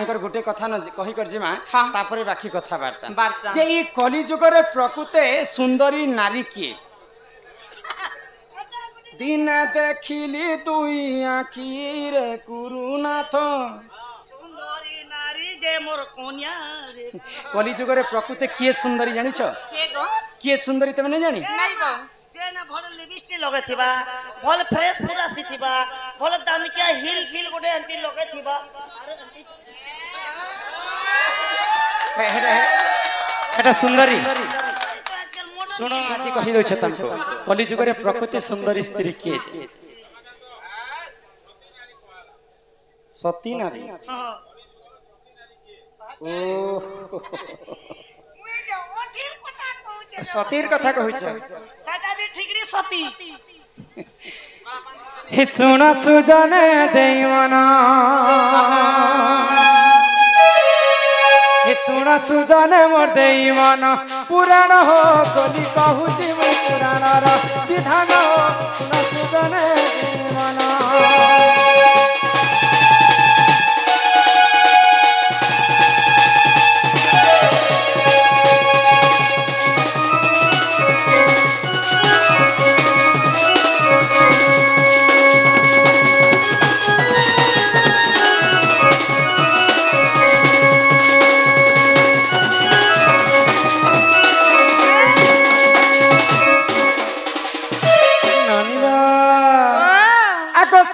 गोटे कथा न कही कर जिमा हाँ। तापरे बाकी कथा वार्ता वार्ता। जे ई कली जुगरे प्रकृते सुंदरी नारी किए दिन देखिली तुई आखी रे गुरुनाथ सुंदरी नारी जे मोर कोनिया रे कली जुगरे प्रकृते किए सुंदरी जानिछ के गो किए सुंदरी तमे नहीं जानी नहीं गो जे ना भल लिपस्टिक लगे थिबा भल फ्रेश पूरा सी थिबा भल दामिकिया हिल फिल गोटे अंती लगे थिबा एटा सुंदरी सुन आज कहि दउ छ तमको कली जुगरे प्रकृति सुंदरी स्त्री किए जे सती नारी ओ मुई जे ओठिर कथा कहू छे सतीर कथा कहू छ साटा भी ठिकड़ी सती हे सुन सुजन देवना हे सुन सुजन मोर देवन पुराण हो कली कहूची मु पुराण रा विधान हो सुन सुजन देवन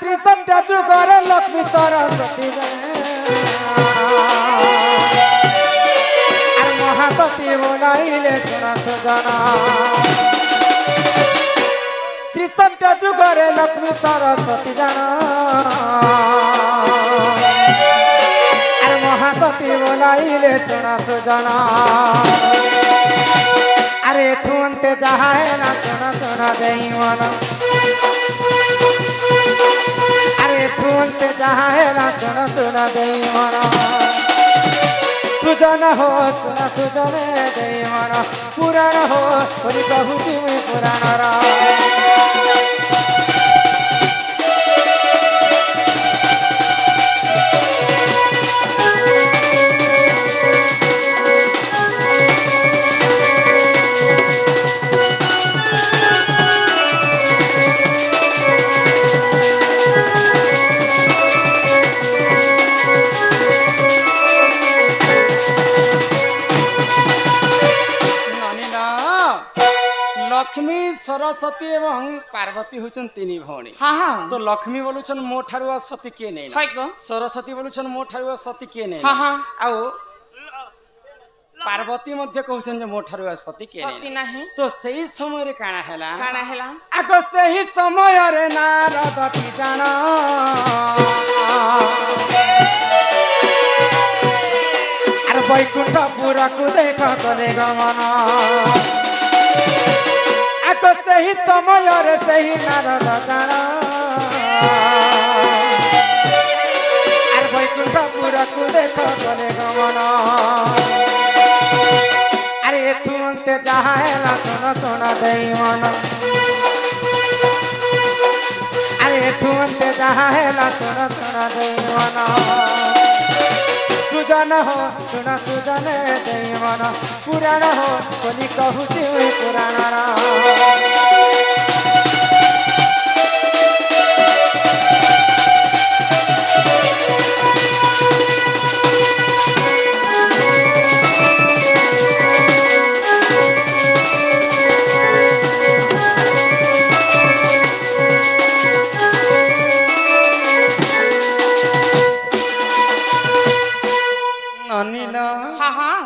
श्री सत्य जुगर लक्ष्मी सरस्वती महासती बोलाइले सुन सुजना श्री सत्य जुगर लक्ष्मी सरस्वती जाना महासती बोलाइले सुन सुजना अरे थुनते जहाए ना सुन सुन देवन तुमते जहाएला सुन सुन देवन सुजन हो सुन सुजन देवन पुराण हो बोली कहूची मुई पुराण रा लक्ष्मी सरस्वती एवं पार्वती होचन तीनी भौणी हाँ हाँ तो लक्ष्मी बोलुछन मो ठारु सती के नै है गो सरस्वती बोलुछन मो ठारु सती के नै हाँ हाँ आउ पार्वती मध्य कहउछन जे मो ठारु सती के सती नै नहीं तो सही समय रे काना हैला आगो सही समय रे नारद की जाना अरे बैकुंठपुर को देख कले गमना आगो सही समय रे सही नारद जाना अरे बैकुंठपुर को देख कले गमना अरे तुमते जहाएला सुन सुन देवन अरे तुमते जहाएला सुन सुन देवन सुजन हो सुन सुजन देवन पुराण हो बोली कहूची पुराण रा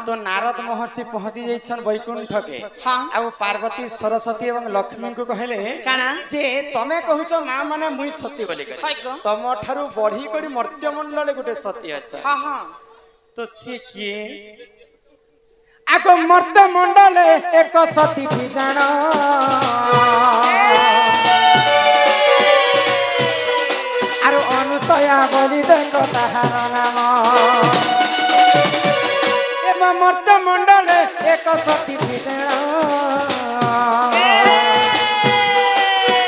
तो नारद महर्षि पहुंची जाइछन वैकुंठ के हाँ आ पार्वती सरस्वती एवं लक्ष्मी को कहले जे तमे कहूछ मां माने मुई सती बोली करे तम ठारू बढ़ी करी मर्त्य मंडल गोटे सती अच्छा हाँ हाँ तो से किए आगो मर्त्य मंडल एक सती भी जाना आरो अनुसया बोली देखो ताहार नाम मर्त्य मंडल एक सती भीषण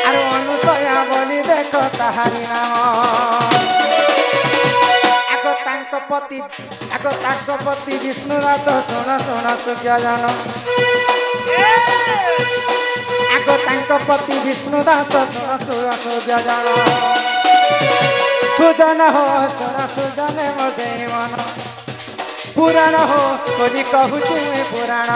आरो अनुसया बोली देख ताहारी नाम आगो तांक पति आगो तांको पति विष्णुदास सुन सुन सुज्ञ जन आगो तांको पति विष्णुदास सुन सुन सुज्ञ जन सुजन हो सुन सुजन मो देवन पुराण हो बोली कहूँ पुराण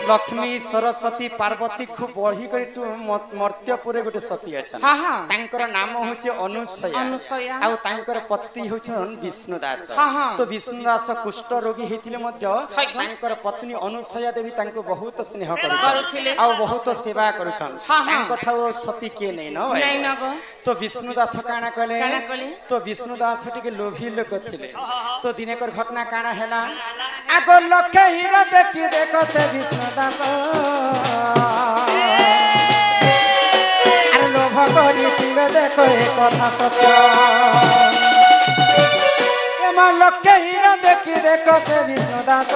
लक्ष्मी सरस्वती पार्वती खूब बढ़ी कर मर्त्यपुर गोटे सती अच्छा नाम हूँ अनुसया आउ तांकर पति होछन विष्णुदास तो विष्णुदास कुष्ठ रोगी होते पत्नी अनुसया देवी तांको बहुत स्नेह कर बहुत सेवा करुछन सती के नहीं न तो विष्णुदास काना कले तो विष्णुदास टिके लोभी लोक थिले तो दिनेकर घटना काना हैला आगो लखे हीरा देखी देखो से विष्णुदास अरे लोभ करी थिले देखो ए कथा सत्य एमा लखे हीरा देखी देखो से विष्णुदास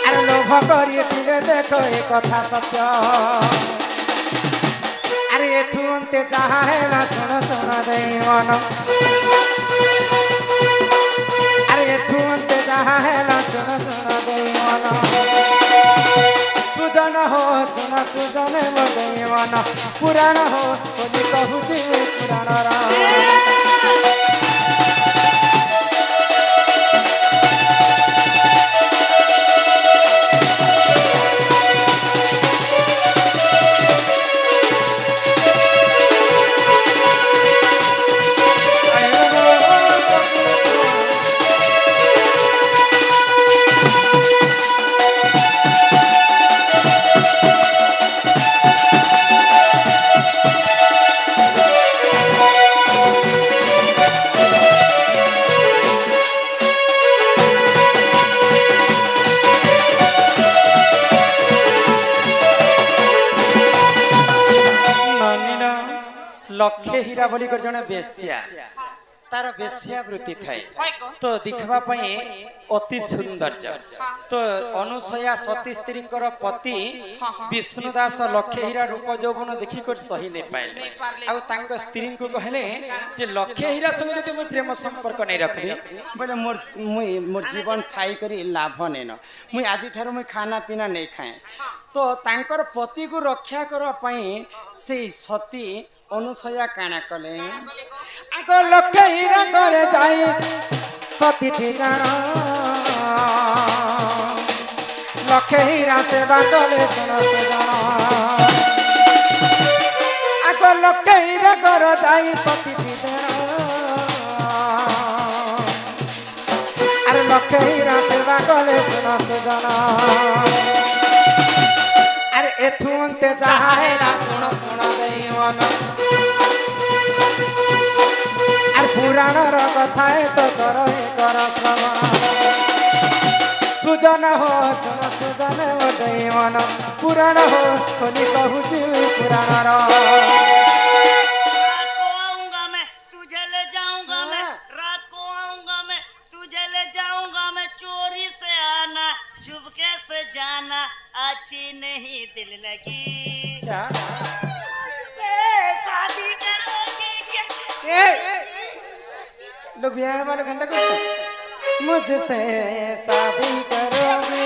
अरे लोभ करी थिले देखो ए कथा सत्य अरे एथुंते जहाँ है ना सुन सुन देवन अरे एथुंते जहाँ है ना सुन सुन देवन सुजन हो सुन सुजन मो देवन पुराण हो बोली कहूँ पुराण लखे हीरा बोली कर जने बेश्या तार बेश्या वृत्ति थाए तो दिखवा पई अति सौंदर्य तो अनुसया सती स्त्री पति विष्णुदास लखे हीरा रूप यौवन देखी कर सही नहीं पाइले आ तांको स्त्री को कहले जे लखे हीरा संगे जदि मैं प्रेम संपर्क नहीं रखबी बोले मोर जीवन थाई करी लाभ नेन मुई आज ठार मुई खाना पीना नहीं खाए तो तांकर पति को रक्षा कर पई से सती अनुसया काना कले आगो लखे हीरा करे जाई सती ठिकाना लखे हीरा सेवा कले सुन सुजना आगो लखे हीरा करे जाई सती ठिकाना अरे लखे हीरा सेवा कले सुन सुजना अरे एथुंते जहाँ है ना सुन सुन देवन पुराण कथा तो कर श्रवण सुजन हो सुन सुजन हो देवन पुराण हो खोली कहूँ पुराण रात को आऊंगा मैं तुझे ले जाऊंगा मैं रात को आऊंगा मैं तुझे ले जाऊंगा मैं चोरी से आना चुपके से जाना अच्छी नहीं दिल लगी क्या शादी करोगी क्या लोग ब्याह वाले गंदा कुछ मुझसे शादी करोगे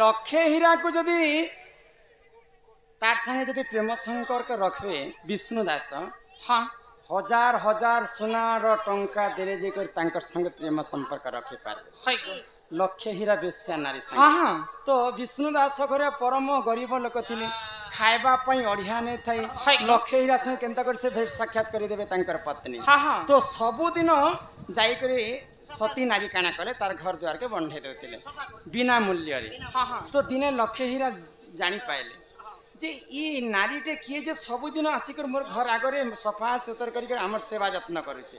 लक्षे हीरा को जदि तार संगे जदि प्रेम संपर्क रखबे विष्णु दास हाँ हजार हजार सुनार टंका देले जे कर तांकर संगे प्रेम संपर्क रखि पारबे हाय गो लक्षे हीरा बेश्या नारी संगे हाँ हाँ तो विष्णु दास घरे परम गरीब लोक थिले खाइबा पई अढ़िया नै थाई हाय। लक्षे हीरा संगे केनता कर से भेट साक्षात करि देबे तांकर पत्नी हाँ हाँ तो सबु दिन जाई करी सती नारी काना कले तार घर द्वार के बंधे देउतिले बिना मूल्य रे हाँ हाँ तो दिने लक्षे हीरा जानी पाइले जे ई नारीटे किए जे सबु दिन आसिकर मोर घर आगरे सफा सुतर करी कर हमर सेवा जत्न करूचे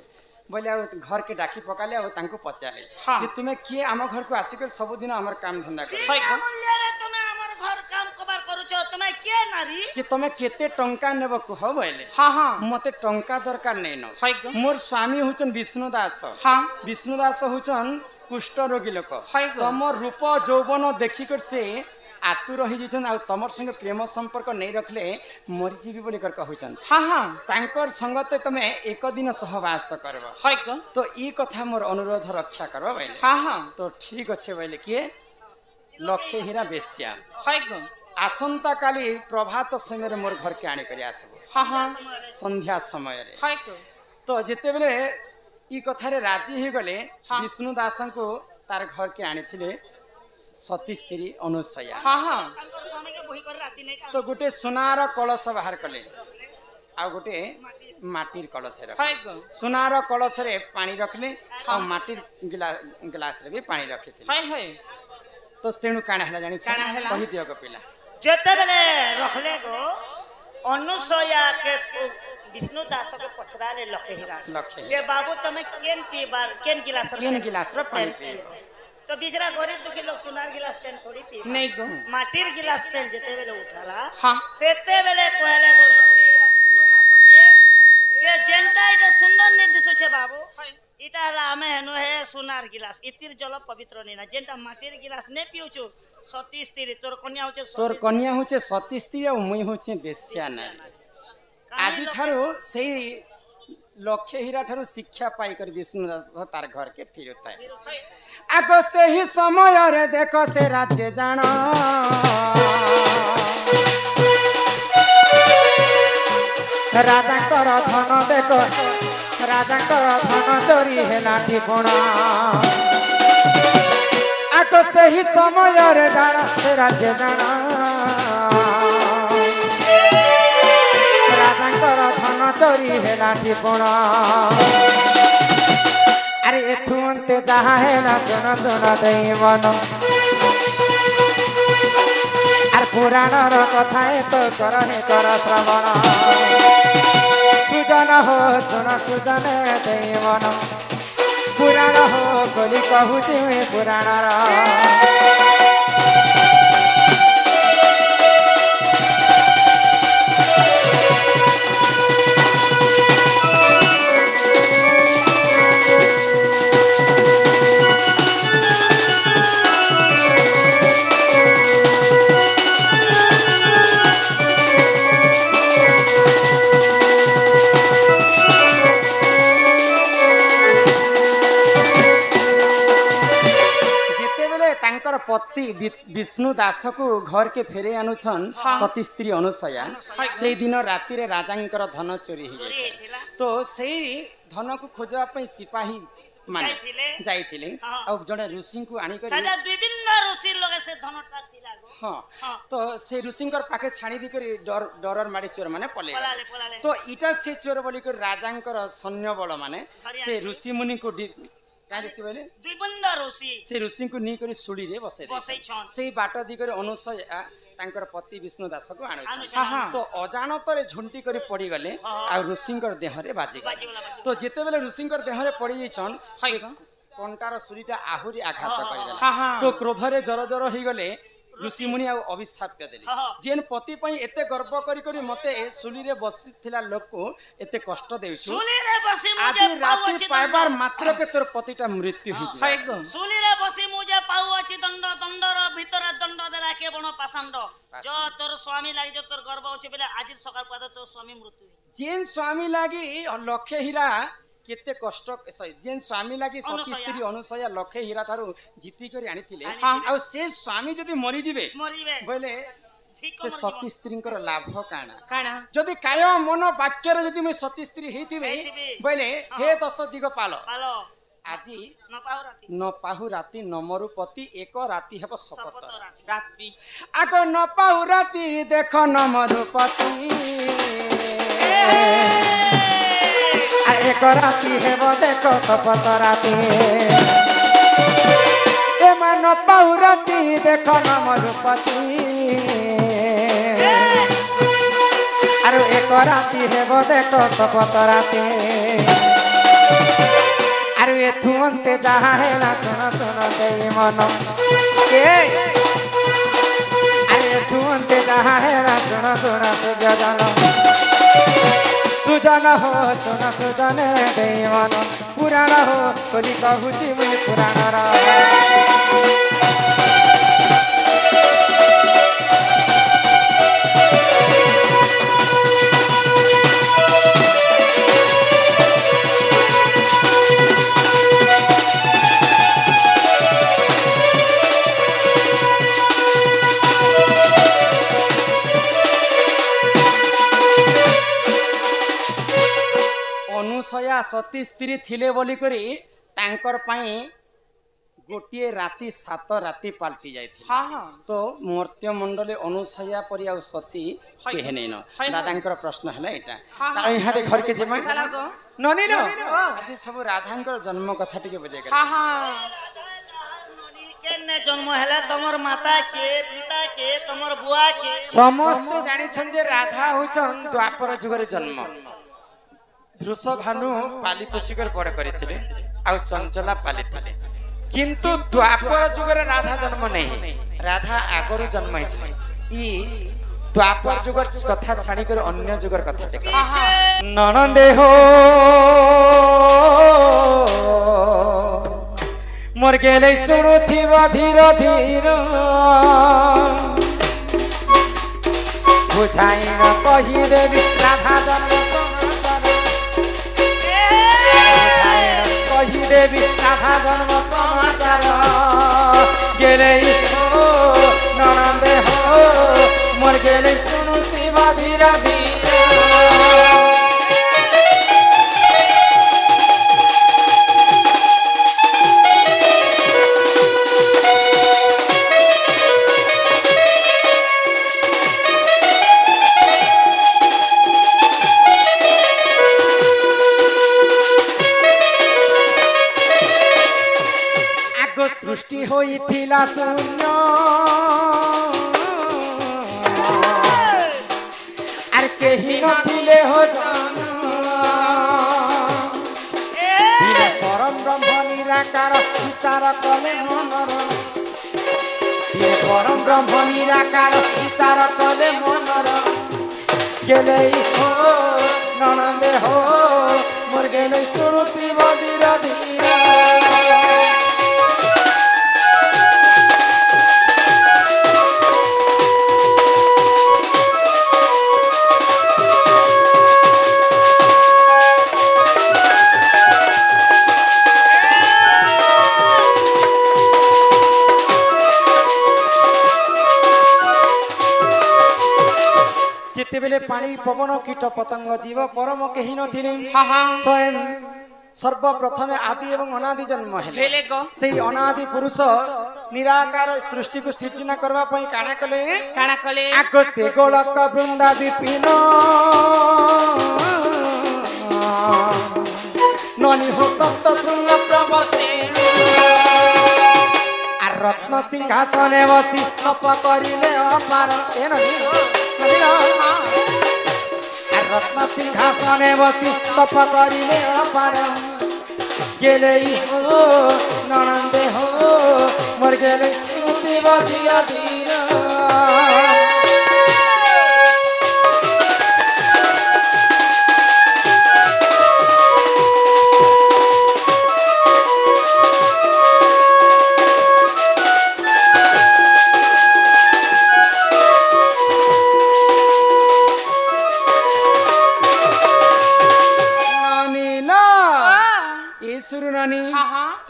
बोले आ घर के डाकी पकाले आ तांको पचाले हाँ। कि तुमे किए आम घर को आसिकर सबु दिन हमर काम धंधा कर हाय गो मूल्य रे तुमे हमर घर काम कबार करूछ तुमे के नारी जे तमे केते टंका नेब कुह बोले हाँ हाँ मते टंका दरकार नै न हाय गो मोर स्वामी हुचन विष्णु दास हाँ विष्णु दास हुचन कुष्ठ रोगी लोक हाय गो। तमर रूप यौवन देखिकर से आतुर हो जाइछन आ तमर संगे प्रेम संपर्क नहीं रखले मरि जीवी बोली कर कहउछन हाँ हाँ तांकर संगते तमे एक दिन सहवास करबो हाय गो तो ई कथा मोर अनुरोध रक्षा करबो भाई हाँ हाँ तो ठीक अच्छे बोले किए लक्षे हीरा बेश्या हाय गो आसंता काली प्रभात समय मोर घर के आने करी आसबो हाँ हाँ संध्या समय रे हाय गो तो जेते बेले ई कथा रे राजी हो गले हाँ। विष्णु दासन को तार घर के आने थिले सती स्त्री अनुसया हाँ हाँ तांकर स्वामी के बही कर राती नै तो गोटे सोनार कलश बाहर कले आ गोटे माटिर कलश रख हाय गो सोनार कलश रे पानी रखले और माटिर गिलास रे भी पानी रखिथिले हाय हाय तो तेणु काना हला जानि काना हला? कहि दियो गो पिला जेते बेले रखले गो अनुसया के विष्णु दास के पचराले लखे हीरा लखे जे बाबू तुमे केन पीबार केन गिलास केन गिलास रे पानी पी तो बिचरा गरीब दुखी लोग सुनार गिलास पेन थोड़ी पी नहीं गो माटिर गिलास पेन जेते बेले उठाला हाँ सेते बेले कहले गो विष्णु दास के जे जेंटा इटा सुंदर ने दिसुछे बाबू इटा हला हमें हेनु हे सुनार गिलास इतिर जल पवित्र नेना जेंटा माटिर गिलास ने पिउछु सती स्त्री तोर कन्या होचे तोर कन्या होचे सती स्त्री और मुई होचे बेश्या नारी आज ठारू सेई लक्षे हीरा ठारू शिक्षा पाई कर विष्णु दास तार घर के फिरता है आगो से ही समय रे देखो से राज्य जान राजा कर धन देखो राजा कर धन चोरी है लाठी कोणा आगो से ही समय रे जान से राज्य जान राजा कर धन चोरी है लाठी कोणा अरे एथु अंते जहा है ना सुन सुन दई मन अरे पुराण रो कथा है तो कर श्रवण सुजन हो सुन सुजन दई मन पुराण हो बोली कहूची पुराण पति विष्णु दास को घर के फेरे अनुछन सती स्त्री अनुसया से दिन राति रे राजांकर धन चोरी हो जाए तो से धन को खोजवा पे सिपाही माने जाइथिले और जड़े ऋषि को आनी कर साडा विभिन्न ऋषि लगे से धनटा थिला गो हां तो से ऋषिंकर पाके छाणी दी कर डरर माडी चोर माने पले तो इटा से चोर बोली कर राजांकर सैन्य बल माने से ऋषि मुनि को काय ऋषि बोले विभिन्न ऋषि से ऋषि को नी कर सुड़ी रे बसे से बाट दी कर अनुसया तांकर पति विष्णु दास को आनु तो अजानत रे झुंटी करी पड़ी गले आ ऋषिंकर देह रे बाजी तो जेते बेले ऋषिंकर देह रे पड़ी जाइछन से कंटार सुरीटा आहुरी आघात करि देला तो क्रोध रे जर जर ही गले ऋषि मुनि आ अभिशाप्य देली जेन पति पई एते गर्व करी करी मते सुली रे बसिथिला लोक को एते कष्ट देउछु सुली रे बसी आज राति पाइबार मात्र के तोर पतिटा मृत्यु हि जे सुली रे बसी मुझे पाउ अछि दंड दंडर भीतर दंड देला के बण पासंड जो तोर स्वामी लागि जो तोर गर्व अछि बेले आज सकाळ पाद तोर स्वामी मृत्यु जेन स्वामी लागि लक्षे हीरा केते कष्ट जेन स्वामी लागी सती स्त्री अनुसया लखे हीरा ठारू जीती करी आनिथिले आ से स्वामी जदी मरि जिवे बोले से सती स्त्री लाभ काना जदि काय मन वाक्यर जदि मैं सती स्त्री हेतिबे बोले हे 10 दिग पालो आज न पाहु राति न मरु पति एक राति हेब शपथ राति आग न पाहु राति देख न मरु पति एक राति हेब देख शपथ राति ए मन पाहु राति देख न मरु पति आरो एक राति हेब देख शपथ राति आरो एथु अंते जहा है ना सुन सुन दे मन के अरे एथु अंते जहा है ना सुन सुन सुजन हो सुन सुजन दे मन पुराण हो बोली कहूची मुई पुराण रा अनुसया सती स्त्री थिले बोली करी तांकर पाई गोटे राति 7 राति पाल्टी जाइथिले तो मर्त्य मंडले अनुसया परि आ सती केहे नै न दादांकर प्रश्न हला एटा चलो यहाँ दे घर के जेमा ननी नो आज सब राधांकर जन्म कथा टिके बजे कर केने जन्म हला तमर माता के पिता के तमर बुआ के समस्त जानि छन जे राधा होछन द्वापर जुगर जन्म वृषभानु पाली पोषिकर बड़ करथिले आ चंचला पालिथिले किंतु द्वापर जुगर राधा जन्म नहीं राधा आगरु जन्म हेतिले ई द्वापर जुगर कथा छाणी कर अन्य जुगर कथा टे ननंदे हो मोर गेले सुनुथिबा धीर धीर बुझाई न कहि देवी राधा जन्म देवी राधा जन्म समाचार गेले हो ननंदे हो मोर गेले सुनुती धीरा धीरा सृष्टि होई थिला शून्य आर केही नथिले हो जान परम ब्रह्म निराकार विचार कले मनर परम ब्रह्म निराकार विचार कले मनर गेले हो ननंदे हो मोर गेले सुनुती धीरा धीरा बेले पानी पवन कीट पतंग जीव परम कही नथिले स्वयं सर्वप्रथम आदि एवं अनादि जन्म हेले से अनादि पुरुष निराकार सृष्टि को सृजना करबा पई काना कले आको से गोलक वृंदा विपिन ननी हो सप्त शृंग प्रवते आ रत्न सिंहासने बसी तप करिले अपार ए रत्न सिंहासने बसी तप करिले अपार गेले हो ननंदे हो मोर गेले स्मृति बधिया धीरा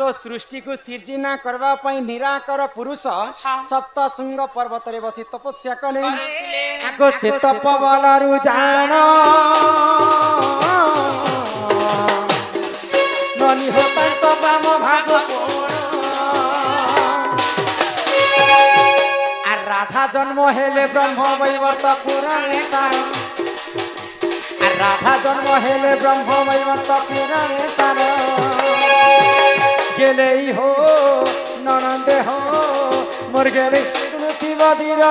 तो सृष्टि को सृजना करबा पई निराकर पुरुष सप्त शृंग पर्वत रे बसी तपस्या कले आगो से तपबलरु जान ननी हो ताको बाम भाग आ राधा जन्म हेले ब्रह्म वैवर्त पुराणे सार आ राधा जन्म हेले ब्रह्म वैवर्त पुराणे सार गेले हो ननंदे हो मोर गेले सुनती बदिर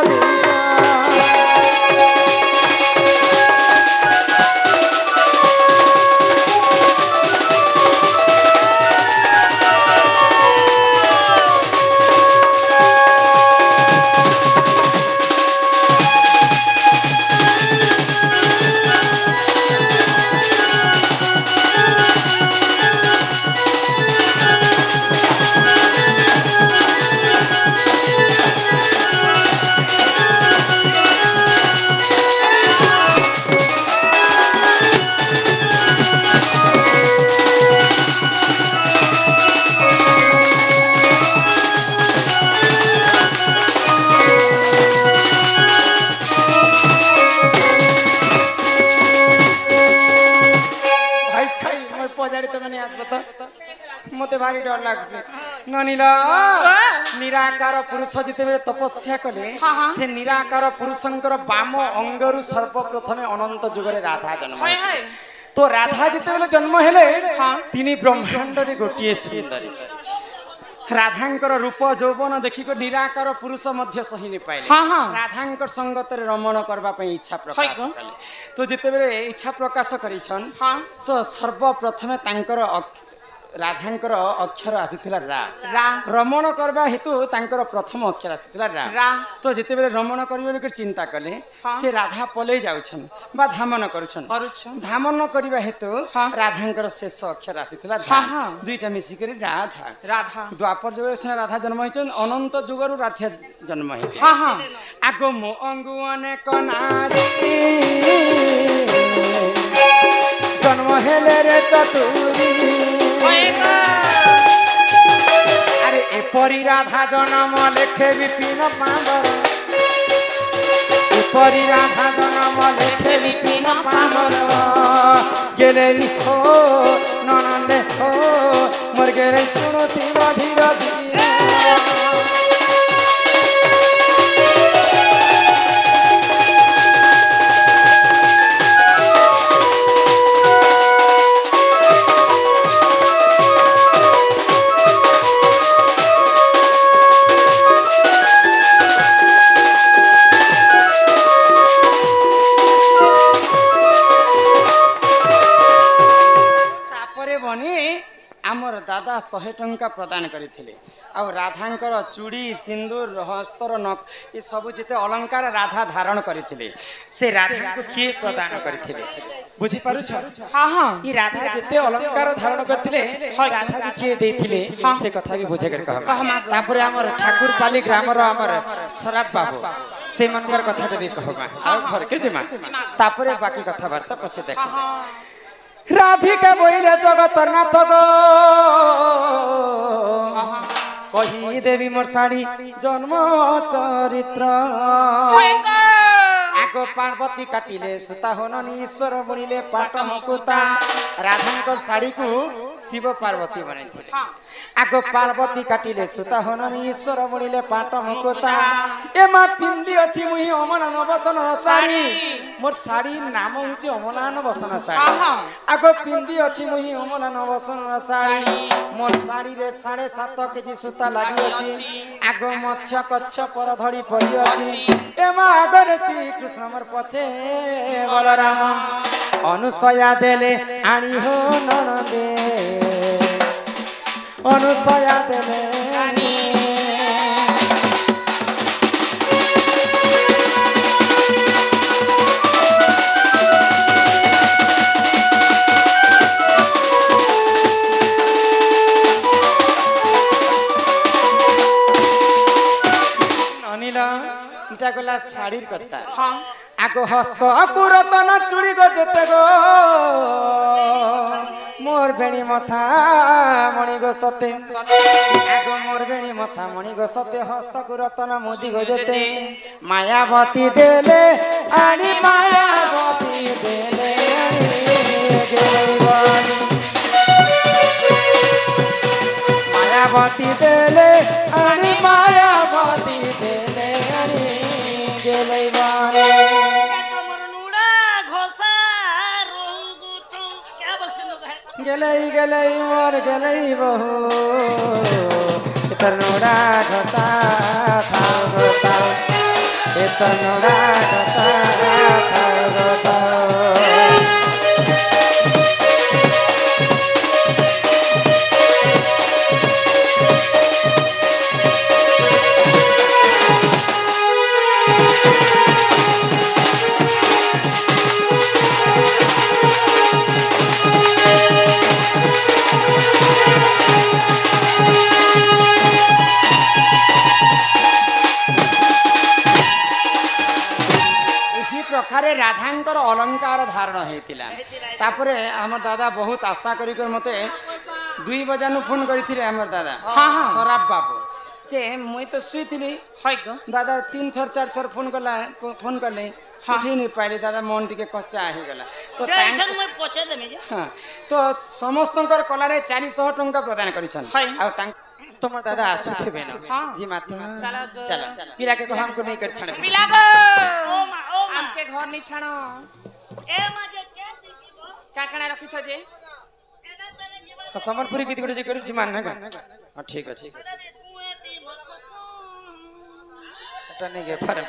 मते भारी डर लागसे ननीला निराकार पुरुष जिते तपस्या कले से निराकार पुरुषंकर बाम अंगरु सर्वप्रथमे अनंत जुगरे राधा जन्म तो राधा जिते जन्म हेले तिनी ब्रह्मांड रे गोटिए सुंदरी राधांकर रूप यौवन देखिक निराकार पुरुष मध्य सही नहीं पाइले राधांकर संगत रे रमण करबा पई इच्छा प्रकाश कले तो जिते इच्छा प्रकाश करिछन तो सर्वप्रथमे तांकर राधांकर अक्षर आसीथिला रा रमण करबा हेतु तांकर प्रथम अक्षर आसीथिला रा तो जिते बेले रमण करिवे के चिंता कले से राधा पले जाउछन बा धामन करूछन धामन करबा हेतु राधांकर शेष अक्षर आसीथिला धा दुईटा मिसी करी राधा द्वापर जुग से राधा जन्म होइछन अनंत जुगरु राधा जन्म हेते आगो मो अंगुने कनारी जन्म हेले रे चतुरी अरे एपरी राधा जन्म लेखे विपिन पामर एपरी राधा जन्म लेखे विपिन पामर गेले हो ननंदे हो मोर गेले सुनती बधिर धीर आमर दादा 100 टंका प्रदान करथिले आ राधांकर चूड़ी सिंदूर हस्तर नक ये सब जिते अलंकार राधा धारण करथिले से राधा को किए प्रदान करथिले बुझी पारु छ हां हां ई राधा जिते अलंकार धारण करथिले राधा को किए देथिले से कथा भी बुझे कर कहमा तापर हमर ठाकुर पाली ग्रामर हमर सराब बाबू से मनकर कथा भी कहमा आ घर के जेमा तापर बाकी कथा वार्ता पछे देख राधिका बोइले जगतर नाथ गो कही देवी मोर साड़ी जन्म चरित्र आगो पार्वती काटिले सुता होननी ईश्वर बुनिले पाट मुकुता राधांको साड़ी को शिव पार्वती बनेथिले आगो पार्वती काटिले सुता होननी ईश्वर बुनिले पाट मुकुता ए मा पिंदी अछि मुही अमना नवसन साड़ी मोर साड़ी नाम होची अमना नवसन साड़ी आगो पिंदी अछि मुही अमना नवसन साड़ी मोर साड़ी रे 7.5 केजी सुता लागि अछि आगो मच्छ कच्छ पर धड़ी पड़ी अछि ए मा आगर श्री कृष्ण मोर पछे बलराम अनुसया देले आनी हो ननदे अनुसया देले आनी अनिला इटा गला साड़ीर कथा आगो हस्त अकुरतन चुड़ी गो जेते गो मोर बेणी मथा मणि गो सते आगो मोर बेणी मथा मणि गो सते हस्त कुरतन मोदी गो जेते मायावती देले आनी मायावती देले मायावती देले आनी मायावती देले गेलै बारे गेलै मोर गेलै बहु इतनोड़ा घसा थाल गोताल इतनोड़ा घसा थाल गोताल प्रकारे राधांकर अलंकार धारण होता तापरे आम दादा बहुत आशा कर मते 2 बजानु फोन करथिले हमर दादा सराब बाबू जे मुई तो सुईथिली दादा 3 थर 4 थर फोन करले उठी नहीं पाइले दादा मन टिके कच्चा हो गला तो समस्त कला 400 टंका प्रदान करिछन तुम दादा आसुथिबे न जी माथे चलो पिला के हमको नहीं कर छाड़े पिला गो हमके घर नहीं छाड़ो ए माजे के दीजिबो काकणा रखी छ जे संबलपुरी गीत जे करू जी मान ना हां ठीक अछि एटा नहीं के फरे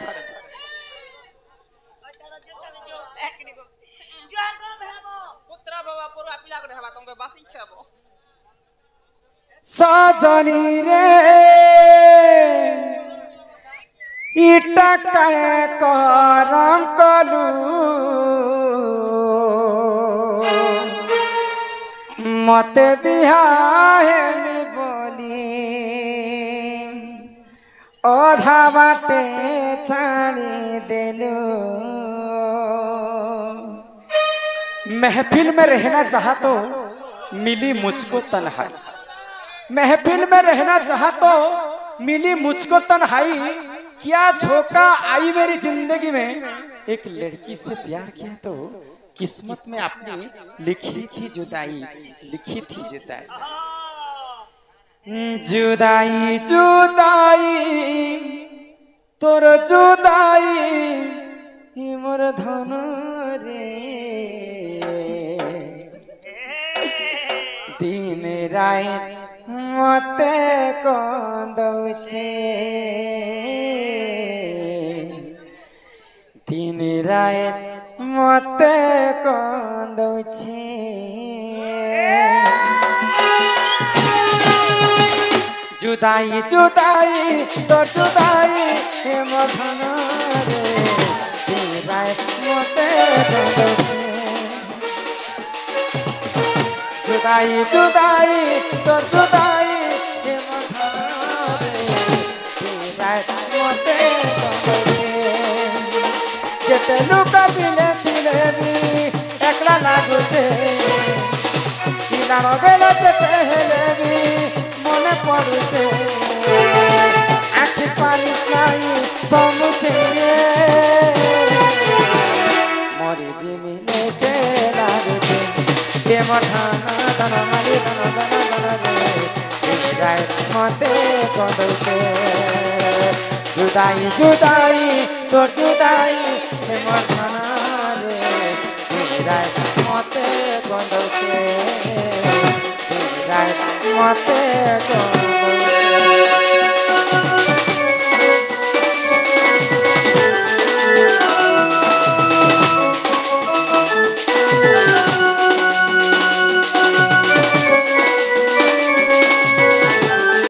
पुत्र बाबा पुरवा पिला को हेबा तुमके बासी खेबो सजनी रे इटा काय करम कलू मते बिहाहे में बोली ओधा बाटे छाड़ी देलू महफिल में रहना चाहा तो मिली मुझको तन्हाई महफिल में रहना चाहा तो मिली मुझको तन्हाई क्या झोंका आई मेरी जिंदगी में एक लड़की से प्यार किया तो किस्मत में आपने लिखी थी जुदाई जुदाई जुदाई तोर जुदाई मोर धन रे दिन रात मते कंदौछे दिन रात मते कंदौछे जुदाई जुदाई तो जुदाई हे मधन रे दिन रात मते कंदौछे जुदाई जुदाई तो जुदाई के मधारे रात मते कंदौछे जेते लुका बिले बिले भी एकला लागुछे किला गेला जेते हेले भी मने पड़ुछे आखि पानी नाही तमुछे मरी जिमिले के लागुछे के मठाना दना माली दना दना दना रे रात मते कंदौछे जुदाई जुदाई तो जुदाई के मठाना रे रात मते कंदौछे रात मते कंदौछे